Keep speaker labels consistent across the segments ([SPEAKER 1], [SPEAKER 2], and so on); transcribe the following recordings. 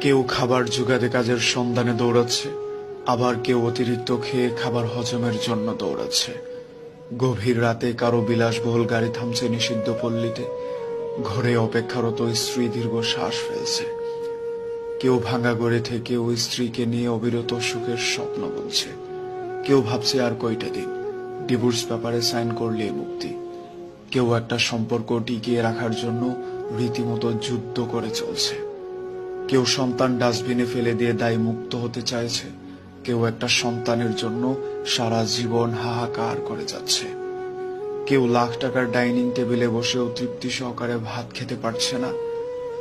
[SPEAKER 1] কেউ খাবার জোগাতে কাজের সন্ধানে দৌড়াচ্ছে, আবার কেউ অতিরিক্ত খেয়ে খাবার হজমের জন্য দৌড়াচ্ছে। গভীর রাতে কারো বিলাসবহুল গাড়ি থামছে নিষিদ্ধ পল্লীতে, ঘরে অপেক্ষারত স্ত্রী দীর্ঘ শ্বাস ফেলছে। কেউ ভাঙা গড়ে থেকে ওই স্ত্রীকে নিয়ে অবিরত সুখের স্বপ্ন বলছে। কেউ ভাবছে আর কয়টা দিন, ডিভোর্স পেপারে সাইন করলে মুক্তি। কেউ একটা সম্পর্ক টিকিয়ে রাখার জন্য রীতিমতো যুদ্ধ করে চলছে। কেউ সন্তান ডাস্টবিনে ফেলে দিয়ে দায় মুক্ত হতে চাইছে, কেউ একটা সন্তানের জন্য সারা জীবন হাহাকার করে যাচ্ছে। কেউ লাখ টাকার ডাইনিং টেবিলে বসেও তৃপ্তি সহকারে ভাত খেতে পারছে না,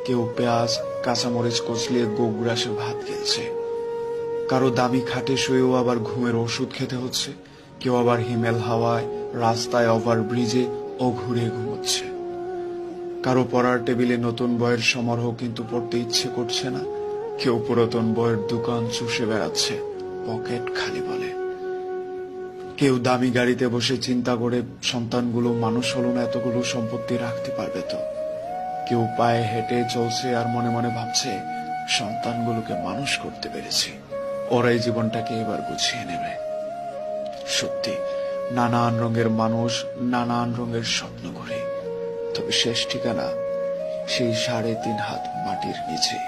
[SPEAKER 1] কেউ পেঁয়াজ কাঁচামরিচ কচলিয়ে গোগ্রাসে ভাত খেয়েছে। কারো দামি খাটে শুয়েও আবার ঘুমের ওষুধ খেতে হচ্ছে, কেউ আবার হিমেল হাওয়ায় রাস্তায় ওভারব্রিজে ও ঘুরে ঘুমোচ্ছে। কারো পড়ার টেবিলে নতুন বইয়ের সমারোহ, কিন্তু পড়তে ইচ্ছে করছে না। কেউ পুরাতন বইয়ের দোকান চুষে বেড়াচ্ছে, পকেট খালি বলে। কেউ দামি গাড়িতে বসে চিন্তা করে সন্তানগুলো মানুষ হলো না এতগুলো সম্পত্তি রাখতে পারবে তো। কেউ পায়ে হেঁটে চলছে আর মনে মনে ভাবছে সন্তানগুলোকে মানুষ করতে পেরেছি, ওরাই জীবনটাকে এবার গুছিয়ে নেবে। সত্যি, নানান রঙের মানুষ, নানান রঙের স্বপ্ন করে, তবে শেষ ঠিকানা সেই 3.5 হাত মাটির নিচে।